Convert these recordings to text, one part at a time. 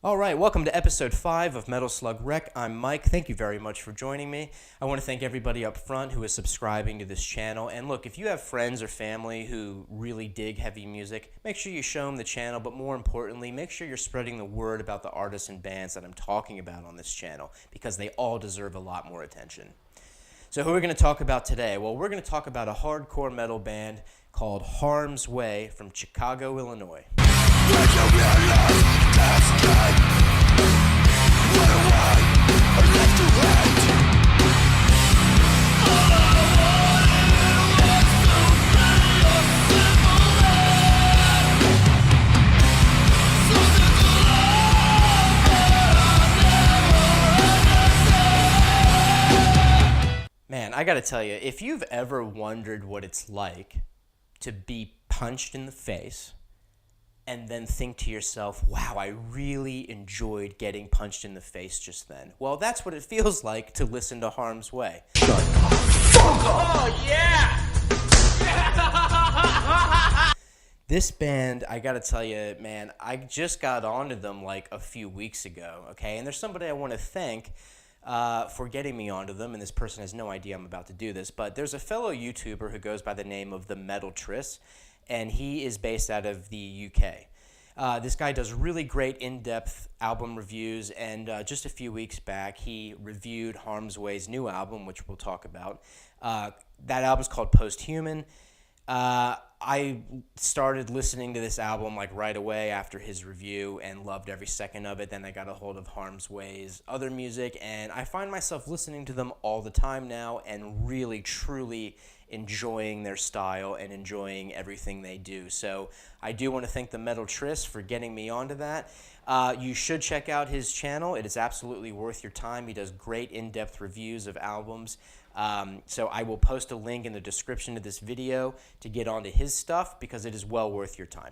All right, welcome to episode 5 of Metal Slug Rec. I'm Mike. Thank you very much for joining me. I want to thank everybody up front who is subscribing to this channel. And look, if you have friends or family who really dig heavy music, make sure you show them the channel, but more importantly, make sure you're spreading the word about the artists and bands that I'm talking about on this channel, because they all deserve a lot more attention. So who are we going to talk about today? Well, we're going to talk about a hardcore metal band called Harm's Way from Chicago, Illinois. Man, I gotta tell you, if you've ever wondered what it's like to be punched in the face and then think to yourself, wow, I really enjoyed getting punched in the face just then. Well, that's what it feels like to listen to Harm's Way. Oh, yeah! This band, I gotta tell you, man, I just got onto them like a few weeks ago, okay? And there's somebody I want to thank for getting me onto them, and this person has no idea I'm about to do this, but there's a fellow YouTuber who goes by the name of The Metal Triss, and he is based out of the UK. This guy does really great in-depth album reviews, and just a few weeks back, he reviewed Harm's Way's new album, which we'll talk about. That album's called Posthuman. I started listening to this album like right away after his review and loved every second of it. Then I got a hold of Harm's Way's other music, and I find myself listening to them all the time now and really, truly enjoying their style and enjoying everything they do. So I do want to thank the Metal Triss for getting me onto that. You should check out his channel. It is absolutely worth your time. He does great in-depth reviews of albums. So I will post a link in the description of this video to get onto his stuff, because it is well worth your time.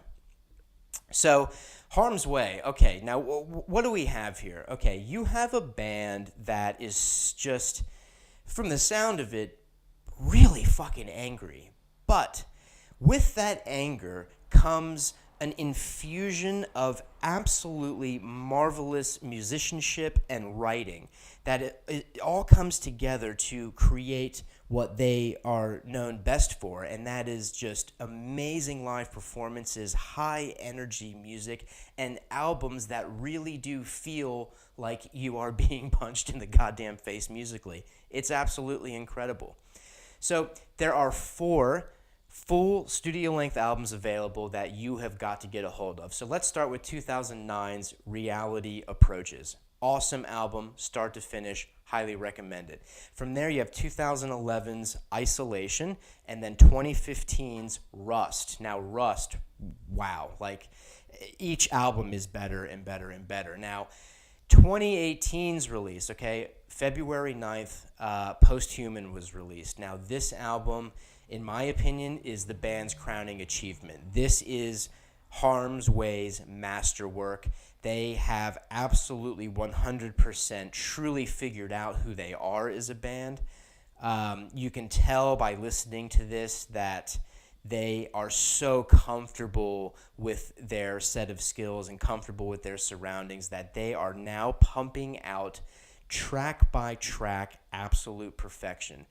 So Harm's Way, okay, now what do we have here? Okay, you have a band that is just, from the sound of it, really fucking angry. But with that anger comes an infusion of absolutely marvelous musicianship and writing, that it all comes together to create what they are known best for, and that is just amazing live performances, high energy music, and albums that really do feel like you are being punched in the goddamn face musically. It's absolutely incredible. So there are 4 full studio-length albums available that you have got to get a hold of. So let's start with 2009's Reality Approaches. Awesome album, start to finish, highly recommend it. From there, you have 2011's Isolation, and then 2015's Rust. Now, Rust, wow, like each album is better and better and better. Now, 2018's release, okay, February 9th, Posthuman was released. Now, this album, in my opinion, is the band's crowning achievement. This is Harm's Way's masterwork. They have absolutely 100% truly figured out who they are as a band. You can tell by listening to this that they are so comfortable with their set of skills and comfortable with their surroundings that they are now pumping out track by track absolute perfection.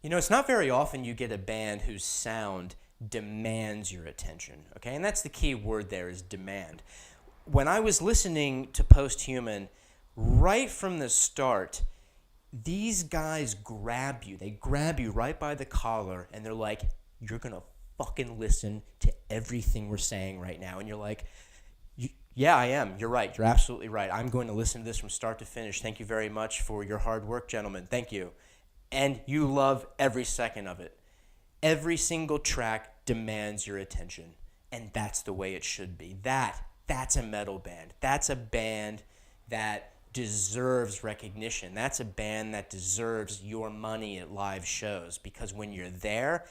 You know, it's not very often you get a band whose sound demands your attention, okay? And that's the key word there, is demand. When I was listening to Posthuman, right from the start, these guys grab you. They grab you right by the collar, and they're like, you're going to fucking listen to everything we're saying right now. And you're like, yeah, I am. You're right. You're absolutely right. I'm going to listen to this from start to finish. Thank you very much for your hard work, gentlemen. Thank you. And you love every second of it. Every single track demands your attention, and that's the way it should be. That's a metal band. That's a band that deserves recognition. That's a band that deserves your money at live shows, because when you're there,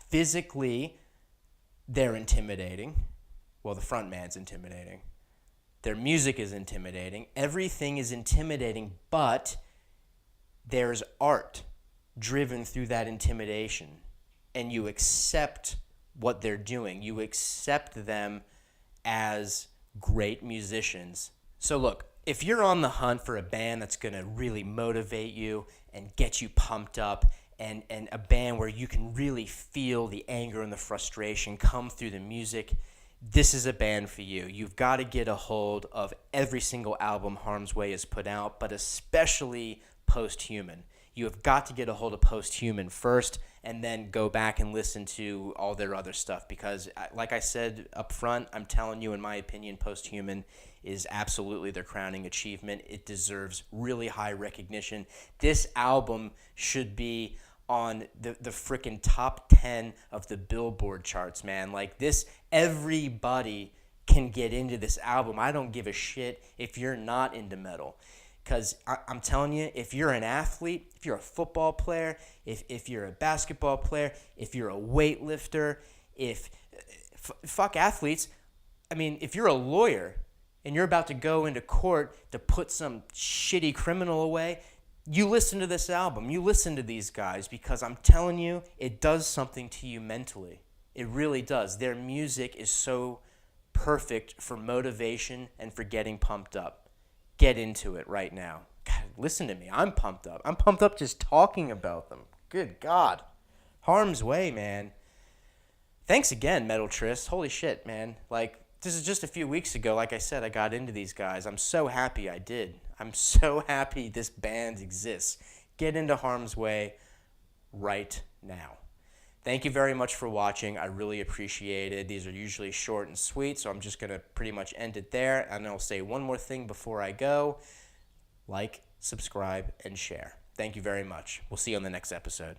physically, they're intimidating. Well, the front man's intimidating. Their music is intimidating. Everything is intimidating, but there's art driven through that intimidation. And you accept what they're doing. You accept them as great musicians. So look, if you're on the hunt for a band that's going to really motivate you and get you pumped up, and a band where you can really feel the anger and the frustration come through the music, this is a band for you. You've got to get a hold of every single album Harm's Way has put out, but especially Posthuman. You have got to get a hold of Posthuman first and then go back and listen to all their other stuff because, like I said up front, I'm telling you, in my opinion, Posthuman is absolutely their crowning achievement. It deserves really high recognition. This album should be on the freaking top 10 of the Billboard charts, man. Like this, everybody can get into this album. I don't give a shit if you're not into metal. Because I'm telling you, if you're an athlete, if you're a football player, if you're a basketball player, if you're a weightlifter, fuck athletes. I mean, if you're a lawyer and you're about to go into court to put some shitty criminal away, you listen to this album. You listen to these guys because I'm telling you, it does something to you mentally. It really does. Their music is so perfect for motivation and for getting pumped up. Get into it right now. God, listen to me. I'm pumped up. I'm pumped up just talking about them. Good God. Harm's Way, man. Thanks again, Metal Trist. Holy shit, man. Like, this is just a few weeks ago. Like I said, I got into these guys. I'm so happy I did. I'm so happy this band exists. Get into Harm's Way right now. Thank you very much for watching. I really appreciate it. These are usually short and sweet, so I'm just going to pretty much end it there. And I'll say one more thing before I go. Like, subscribe, and share. Thank you very much. We'll see you on the next episode.